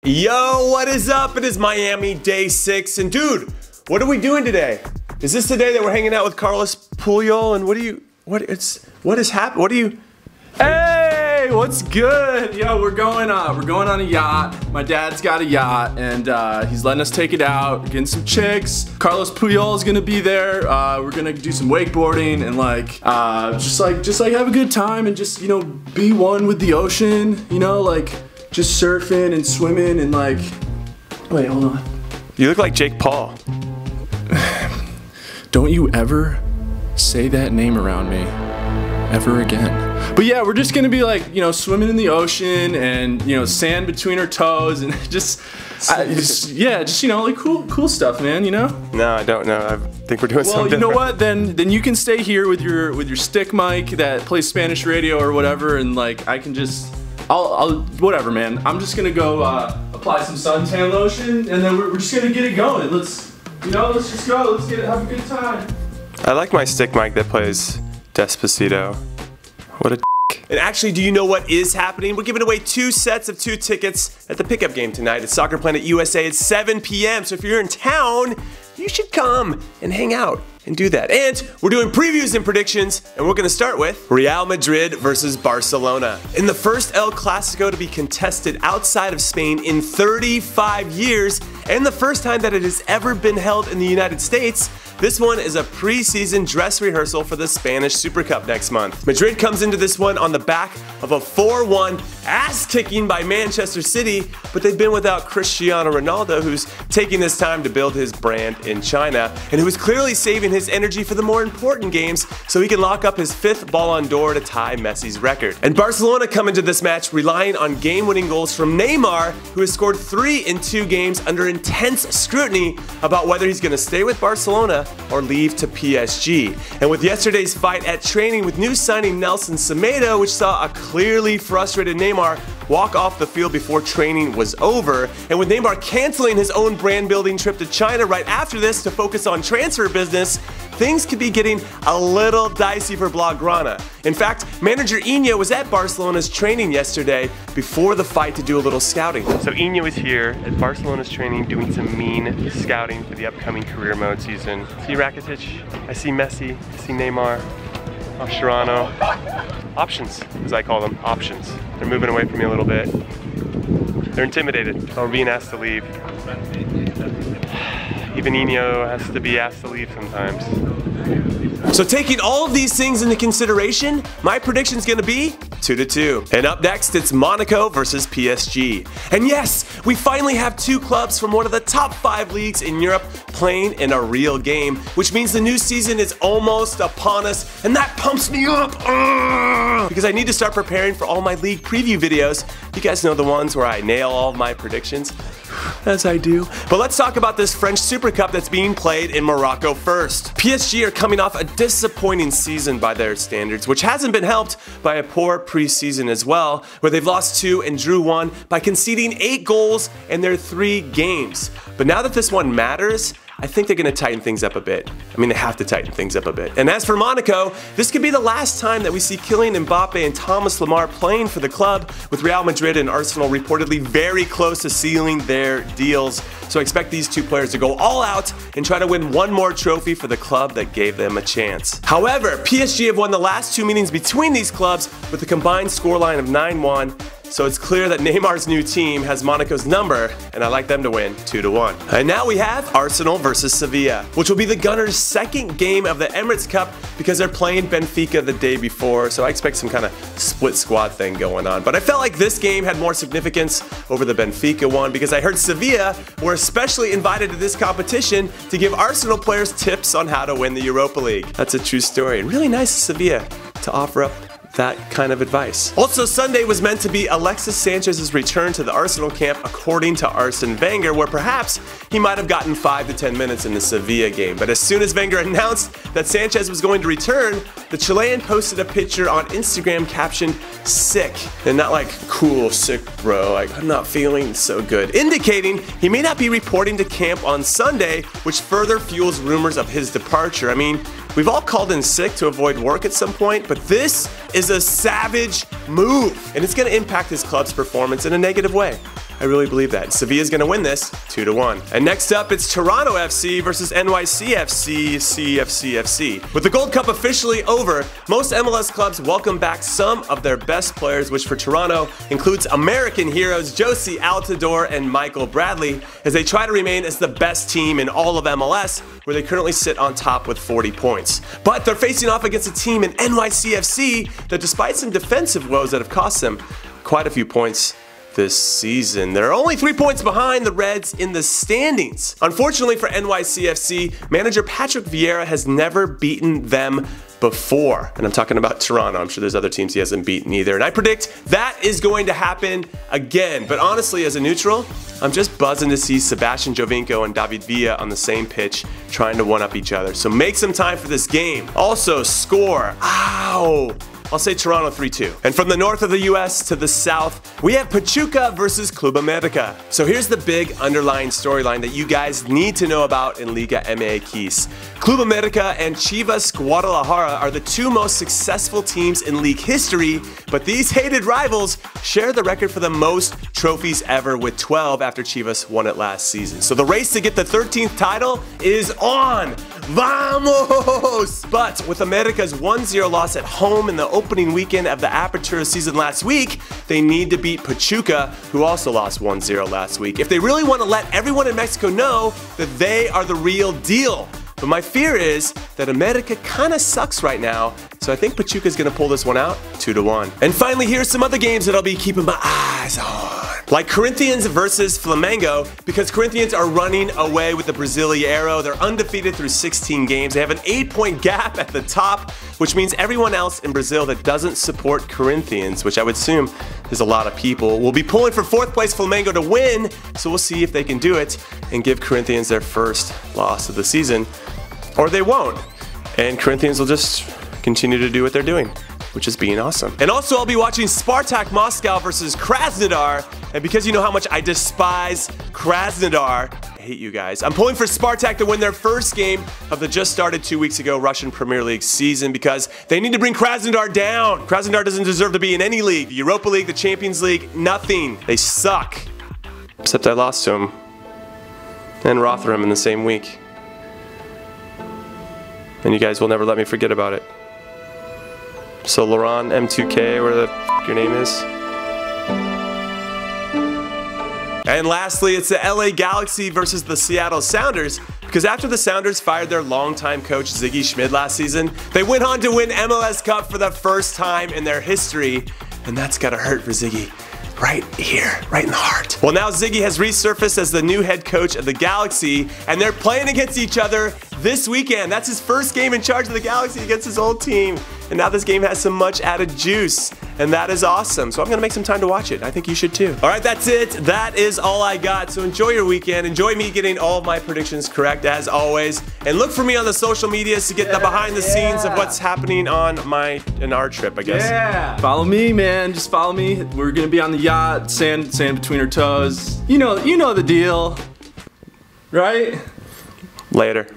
Yo, what is up? It is Miami day 6, and dude, what are we doing today? Is this the day that we're hanging out with Carlos Puyol? And what is happening? What are you? Hey, what's good? Yo, we're going on a yacht. My dad's got a yacht, and he's letting us take it out, getting some chicks. Carlos Puyol is gonna be there. We're gonna do some wakeboarding and just have a good time and just, you know, be one with the ocean. You know, like just surfing and swimming and like. Wait, hold on. You look like Jake Paul. Don't you ever say that name around me ever again. But yeah, we're just gonna be like, you know, swimming in the ocean and, you know, sand between our toes and just you know, like cool stuff, man, you know? No, I don't know. I think we're doing something. Well, you know different. what? Then you can stay here with your stick mic that plays Spanish radio or whatever, and like I can just I'll whatever, man. I'm just gonna go apply some suntan lotion, and then we're just gonna get it going. Let's just go. Let's have a good time. I like my stick mic that plays Despacito. What a And actually, do you know what is happening? We're giving away 2 sets of 2 tickets at the pickup game tonight at Soccer Planet USA at 7 p.m. So if you're in town, you should come and hang out and do that. And we're doing previews and predictions, and we're gonna start with Real Madrid versus Barcelona. In the first El Clasico to be contested outside of Spain in 35 years, and the first time that it has ever been held in the United States, this one is a preseason dress rehearsal for the Spanish Super Cup next month. Madrid comes into this one on the back of a 4-1 ass-kicking by Manchester City, but they've been without Cristiano Ronaldo, who's taking this time to build his brand in China, and who is clearly saving his energy for the more important games so he can lock up his 5th Ballon d'Or to tie Messi's record. And Barcelona come into this match relying on game-winning goals from Neymar, who has scored 3 in 2 games under intense scrutiny about whether he's going to stay with Barcelona or leave to PSG. And with yesterday's fight at training with new signing Nelson Semedo, which saw a clearly frustrated Neymar walk off the field before training was over, and with Neymar canceling his own brand building trip to China right after this to focus on transfer business, things could be getting a little dicey for Blaugrana. In fact, manager Inigo was at Barcelona's training yesterday before the fight to do a little scouting. So Inigo is here at Barcelona's training doing some mean scouting for the upcoming career mode season. I see Rakitic, I see Messi, I see Neymar, Mascherano. Options, as I call them, options. They're moving away from me a little bit. They're intimidated or being asked to leave. Even Inigo has to be asked to leave sometimes. So taking all of these things into consideration, my prediction's gonna be 2-2. And up next, it's Monaco versus PSG. And yes, we finally have 2 clubs from one of the top 5 leagues in Europe playing in a real game, which means the new season is almost upon us, and that pumps me up. Because I need to start preparing for all my league preview videos. You guys know the ones where I nail all of my predictions, as I do. But let's talk about this French Super Cup that's being played in Morocco first. PSG are coming off a disappointing season by their standards, which hasn't been helped by a poor preseason as well, where they've lost 2 and drew 1 by conceding 8 goals in their 3 games. But now that this one matters, I think they're going to tighten things up a bit. I mean, they have to tighten things up a bit. And as for Monaco, this could be the last time that we see Kylian Mbappe and Thomas Lemar playing for the club, with Real Madrid and Arsenal reportedly very close to sealing their deals. So I expect these 2 players to go all out and try to win one more trophy for the club that gave them a chance. However, PSG have won the last 2 meetings between these clubs with a combined scoreline of 9-1. So it's clear that Neymar's new team has Monaco's number, and I like them to win 2-1. And now we have Arsenal versus Sevilla, which will be the Gunners' 2nd game of the Emirates Cup because they're playing Benfica the day before, so I expect some kind of split squad thing going on. But I felt like this game had more significance over the Benfica one because I heard Sevilla were especially invited to this competition to give Arsenal players tips on how to win the Europa League. That's a true story, and really nice of Sevilla to offer up that kind of advice. Also, Sunday was meant to be Alexis Sanchez's return to the Arsenal camp, according to Arsene Wenger, where perhaps he might have gotten 5 to 10 minutes in the Sevilla game. But as soon as Wenger announced that Sanchez was going to return, the Chilean posted a picture on Instagram captioned "sick," and not like "cool, sick, bro," like "I'm not feeling so good," indicating he may not be reporting to camp on Sunday, which further fuels rumors of his departure. I mean, we've all called in sick to avoid work at some point, but this is a savage move, and it's going to impact his club's performance in a negative way. I really believe that. Sevilla's going to win this 2-1. And next up, it's Toronto FC versus NYC FC, CFC. With the Gold Cup officially over, most MLS clubs welcome back some of their best players, which for Toronto includes American heroes Josie Altidore and Michael Bradley, as they try to remain as the best team in all of MLS, where they currently sit on top with 40 points. But they're facing off against a team in NYC FC that, despite some defensive woes that have cost them quite a few points this season, they're only 3 points behind the Reds in the standings. Unfortunately for NYCFC, manager Patrick Vieira has never beaten them before. And I'm talking about Toronto. I'm sure there's other teams he hasn't beaten either. And I predict that is going to happen again. But honestly, as a neutral, I'm just buzzing to see Sebastian Giovinco and David Villa on the same pitch trying to one-up each other. So make some time for this game. Also, score. Ow! I'll say Toronto 3-2. And from the north of the US to the south, we have Pachuca versus Club America. So here's the big underlying storyline that you guys need to know about in Liga MX. Club America and Chivas Guadalajara are the two most successful teams in league history, but these hated rivals share the record for the most trophies ever with 12 after Chivas won it last season. So the race to get the 13th title is on. Vamos! But with America's 1-0 loss at home in the opening weekend of the Apertura season last week, they need to beat Pachuca, who also lost 1-0 last week, if they really want to let everyone in Mexico know that they are the real deal. But my fear is that America kind of sucks right now, so I think Pachuca's going to pull this one out 2-1. And finally, here's some other games that I'll be keeping my eyes on. Like Corinthians versus Flamengo, because Corinthians are running away with the Brasileiro. They're undefeated through 16 games. They have an 8-point gap at the top, which means everyone else in Brazil that doesn't support Corinthians, which I would assume is a lot of people, will be pulling for 4th place Flamengo to win. So we'll see if they can do it and give Corinthians their first loss of the season, or they won't. And Corinthians will just continue to do what they're doing, which is being awesome. And also I'll be watching Spartak Moscow versus Krasnodar, and because you know how much I despise Krasnodar, I hate you guys, I'm pulling for Spartak to win their first game of the just started 2 weeks ago Russian Premier League season, because they need to bring Krasnodar down. Krasnodar doesn't deserve to be in any league, the Europa League, the Champions League, nothing. They suck. Except I lost to them and Rotherham in the same week. And you guys will never let me forget about it. So Laurent M2K, where the f your name is. And lastly, it's the LA Galaxy versus the Seattle Sounders, because after the Sounders fired their longtime coach Ziggy Schmid last season, they went on to win MLS Cup for the first time in their history, and that's gotta hurt for Ziggy. Right here, right in the heart. Well, now Ziggy has resurfaced as the new head coach of the Galaxy, and they're playing against each other this weekend. That's his first game in charge of the Galaxy against his old team. And now this game has some much added juice, and that is awesome. So I'm gonna make some time to watch it. I think you should too. All right, that's it. That is all I got. So enjoy your weekend. Enjoy me getting all of my predictions correct as always. And look for me on the social medias to get the behind the scenes of what's happening on our trip, I guess. Yeah. Follow me, man. Just follow me. We're gonna be on the yacht, sand between our toes. You know the deal, right? Later.